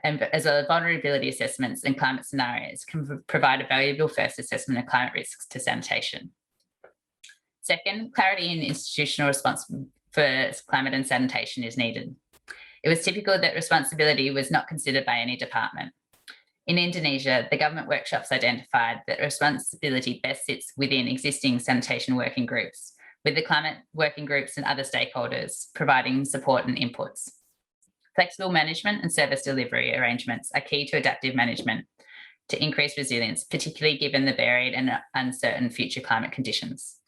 and as well as vulnerability assessments and climate scenarios can provide a valuable first assessment of climate risks to sanitation. Second, clarity in institutional response for climate and sanitation is needed. It was typical that responsibility was not considered by any department. In Indonesia, the government workshops identified that responsibility best sits within existing sanitation working groups, with the climate working groups and other stakeholders providing support and inputs. Flexible management and service delivery arrangements are key to adaptive management to increase resilience, particularly given the varied and uncertain future climate conditions.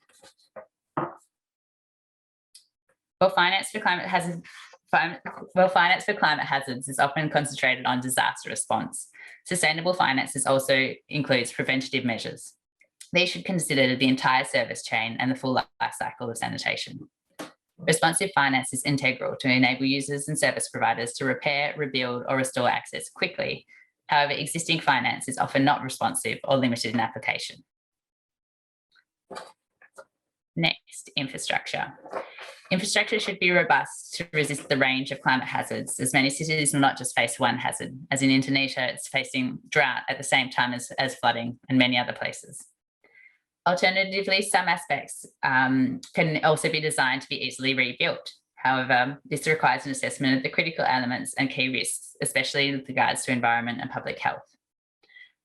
While finance for climate hazards is often concentrated on disaster response, sustainable finance also includes preventative measures. These should consider the entire service chain and the full life cycle of sanitation. Responsive finance is integral to enable users and service providers to repair, rebuild, or restore access quickly. However, existing finance is often not responsive or limited in application. Next, infrastructure. Infrastructure should be robust to resist the range of climate hazards, as many cities will not just face one hazard, as in Indonesia, it's facing drought at the same time as flooding and many other places. Alternatively, some aspects can also be designed to be easily rebuilt. However, this requires an assessment of the critical elements and key risks, especially with regards to environment and public health.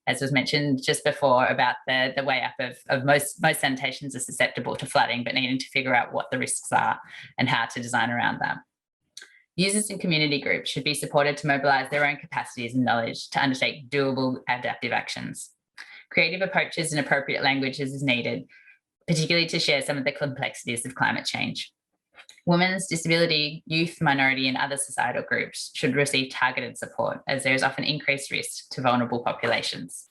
As was mentioned just before about the way up of most sanitations are susceptible to flooding, but needing to figure out what the risks are and how to design around them. Users and community groups should be supported to mobilise their own capacities and knowledge to undertake doable adaptive actions. Creative approaches and appropriate languages is needed, particularly to share some of the complexities of climate change. Women's, disability, youth, minority, and other societal groups should receive targeted support, as there is often increased risk to vulnerable populations.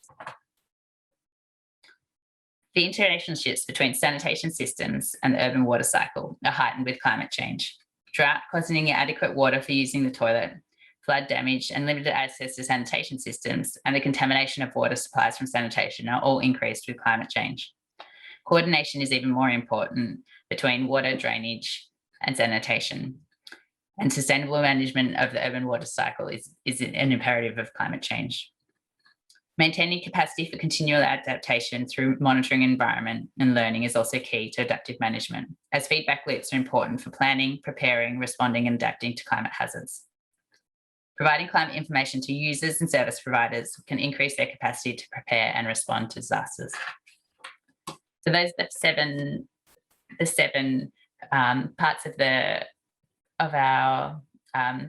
The interrelationships between sanitation systems and the urban water cycle are heightened with climate change. Drought causing inadequate water for using the toilet, flood damage and limited access to sanitation systems, and the contamination of water supplies from sanitation are all increased with climate change. Coordination is even more important between water, drainage, and sanitation. And sustainable management of the urban water cycle is an imperative of climate change. Maintaining capacity for continual adaptation through monitoring environment and learning is also key to adaptive management, as feedback loops are important for planning, preparing, responding, and adapting to climate hazards. Providing climate information to users and service providers can increase their capacity to prepare and respond to disasters. So those are the seven parts of our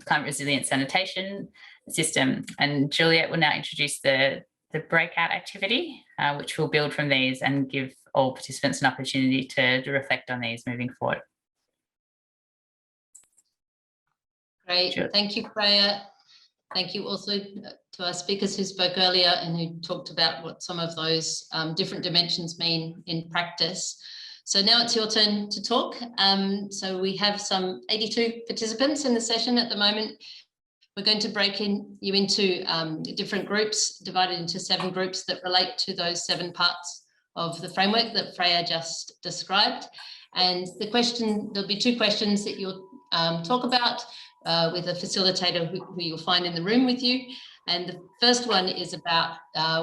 climate resilient sanitation system. And Juliet will now introduce the breakout activity, which will build from these and give all participants an opportunity to reflect on these moving forward. Great, thank you, Freya. Thank you also to our speakers who spoke earlier and who talked about what some of those different dimensions mean in practice. So now it's your turn to talk. So we have some 82 participants in the session at the moment. We're going to break you into different groups, divided into 7 groups that relate to those 7 parts of the framework that Freya just described. And there'll be 2 questions that you'll talk about with a facilitator who you'll find in the room with you. And the first one is about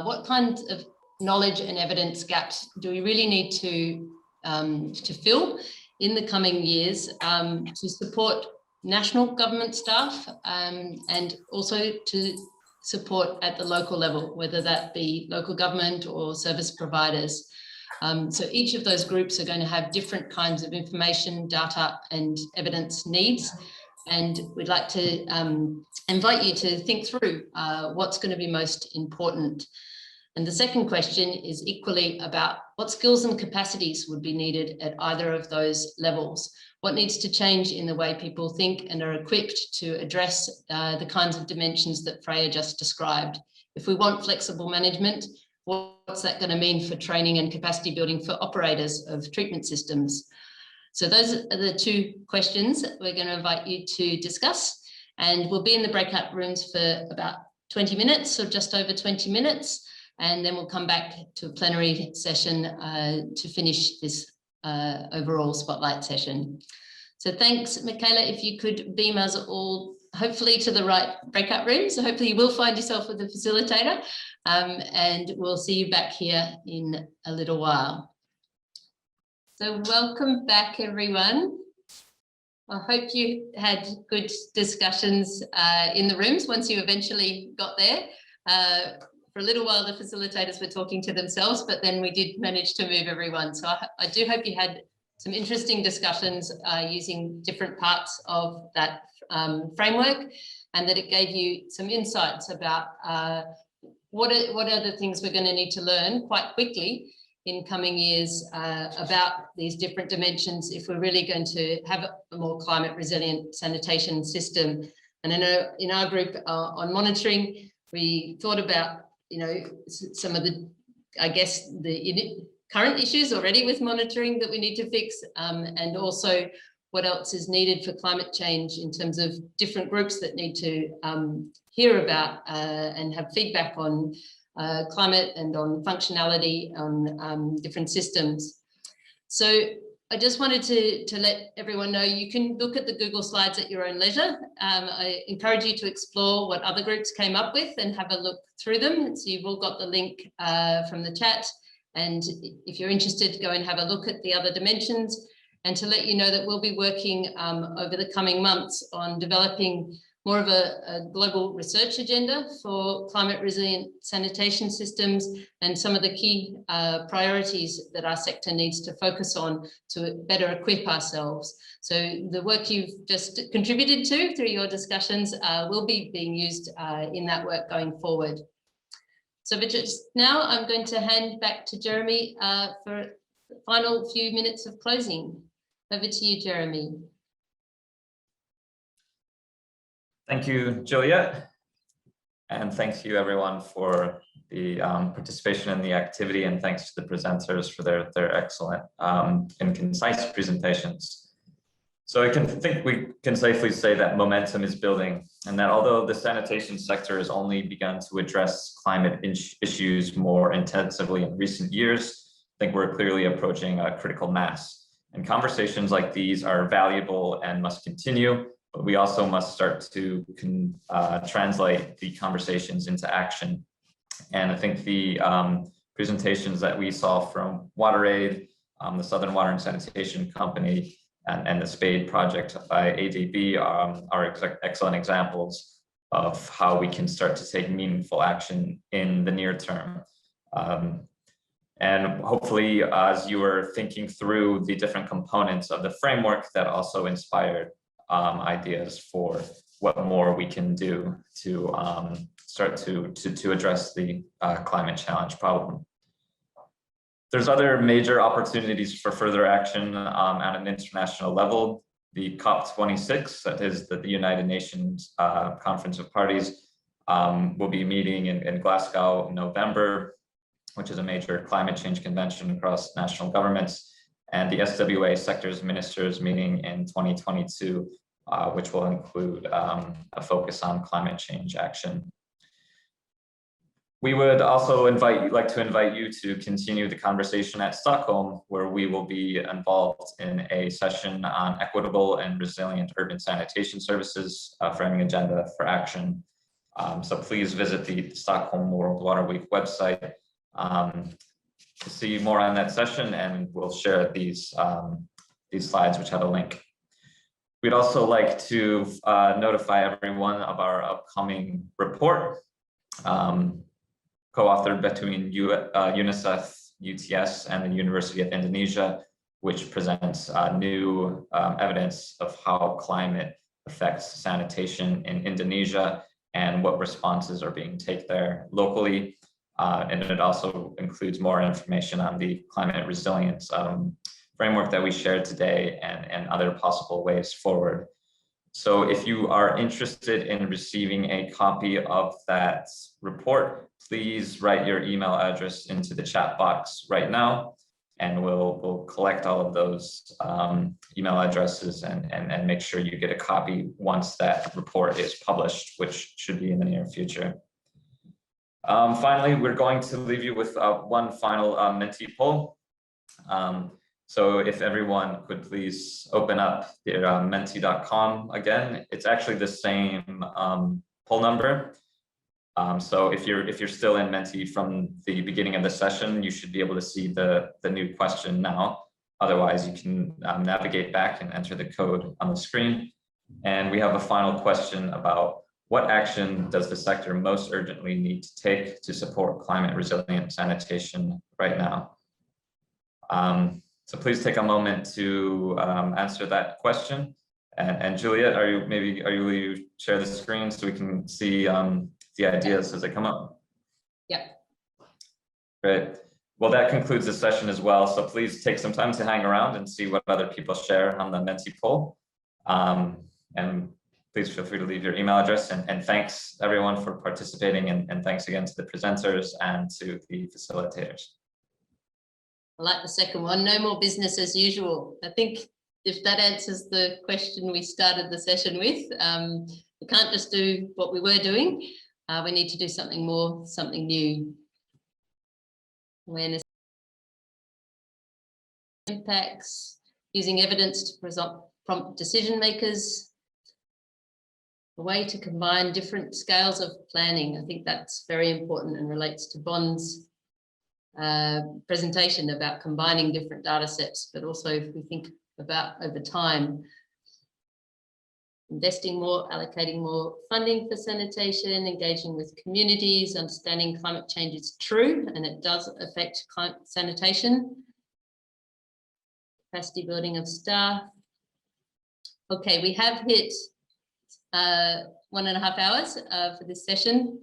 what kind of knowledge and evidence gaps do we really need to fill in the coming years to support national government staff and also to support at the local level, whether that be local government or service providers. So each of those groups are going to have different kinds of information, data and evidence needs. And we'd like to invite you to think through what's going to be most important. And the second question is equally about what skills and capacities would be needed at either of those levels. What needs to change in the way people think and are equipped to address the kinds of dimensions that Freya just described. If we want flexible management, what's that going to mean for training and capacity building for operators of treatment systems? So those are the 2 questions that we're going to invite you to discuss, and we'll be in the breakout rooms for about 20 minutes or just over 20 minutes, and then we'll come back to a plenary session to finish this overall spotlight session. So thanks, Michaela. If you could beam us all hopefully to the right breakout room. So hopefully you will find yourself with a facilitator, and we'll see you back here in a little while. So welcome back, everyone. I hope you had good discussions in the rooms once you eventually got there. For a little while, the facilitators were talking to themselves, but then we did manage to move everyone. So I do hope you had some interesting discussions using different parts of that framework, and that it gave you some insights about what are the things we're going to need to learn quite quickly in coming years about these different dimensions if we're really going to have a more climate resilient sanitation system. And I know in our group on monitoring, we thought about, you know, some of the, I guess, the current issues already with monitoring that we need to fix, and also what else is needed for climate change in terms of different groups that need to hear about and have feedback on climate and on functionality on different systems. So I just wanted to let everyone know you can look at the Google Slides at your own leisure. I encourage you to explore what other groups came up with and have a look through them. So you've all got the link from the chat. And if you're interested, go and have a look at the other dimensions, and to let you know that we'll be working over the coming months on developing more of a global research agenda for climate resilient sanitation systems and some of the key priorities that our sector needs to focus on to better equip ourselves. So the work you've just contributed to through your discussions will be being used in that work going forward. So just now I'm going to hand back to Jeremy for the final few minutes of closing. Over to you, Jeremy. Thank you, Juliet. And thank you everyone for the participation in the activity, and thanks to the presenters for their excellent and concise presentations. So I think we can safely say that momentum is building, and that although the sanitation sector has only begun to address climate issues more intensively in recent years, I think we're clearly approaching a critical mass. And conversations like these are valuable and must continue, but we also must start to translate the conversations into action. And I think the presentations that we saw from WaterAid, the Southern Water and Sanitation Company, and the SPADE project by ADB are excellent examples of how we can start to take meaningful action in the near term. And hopefully, as you were thinking through the different components of the framework, that also inspired ideas for what more we can do to start to address the climate challenge problem. There's other major opportunities for further action at an international level. The COP26, that is the United Nations Conference of Parties, We'll be meeting in Glasgow in November, which is a major climate change convention across national governments, and the SWA Sectors Ministers meeting in 2022, which will include a focus on climate change action. We would also like to invite you to continue the conversation at Stockholm, where we will be involved in a session on equitable and resilient urban sanitation services, framing agenda for action. So please visit the Stockholm World Water Week website to see more on that session, and we'll share these slides which have a link. We'd also like to notify everyone of our upcoming report, co-authored between UNICEF, UTS, and the University of Indonesia, which presents new evidence of how climate affects sanitation in Indonesia and what responses are being taken there locally. And it also includes more information on the climate resilience framework that we shared today and other possible ways forward. So if you are interested in receiving a copy of that report, please write your email address into the chat box right now, and we'll collect all of those email addresses and make sure you get a copy once that report is published, which should be in the near future. Finally, we're going to leave you with one final Minty Poll. So if everyone could please open up their menti.com again. It's actually the same poll number. So if you're still in Menti from the beginning of the session, you should be able to see the new question now. Otherwise, you can navigate back and enter the code on the screen. And we have a final question about what action does the sector most urgently need to take to support climate resilient sanitation right now? So please take a moment to answer that question. And Juliet, will you share the screen so we can see the ideas as they come up? Yeah. Great. Well, that concludes the session as well. So please take some time to hang around and see what other people share on the Minty Poll. And please feel free to leave your email address. And thanks everyone for participating. And thanks again to the presenters and to the facilitators. I like the second one, no more business as usual. I think if that answers the question we started the session with, we can't just do what we were doing. We need to do something more, something new. Awareness impacts, using evidence to prompt decision makers, a way to combine different scales of planning. I think that's very important and relates to Bond's presentation about combining different data sets, but also if we think about over time, investing more, allocating more funding for sanitation, engaging with communities, understanding climate change is true and it does affect climate sanitation, capacity building of staff. Okay, we have hit 1.5 hours for this session.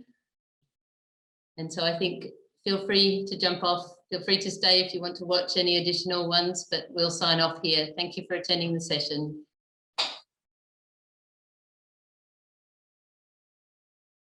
And so I think feel free to jump off, feel free to stay if you want to watch any additional ones, but we'll sign off here. Thank you for attending the session.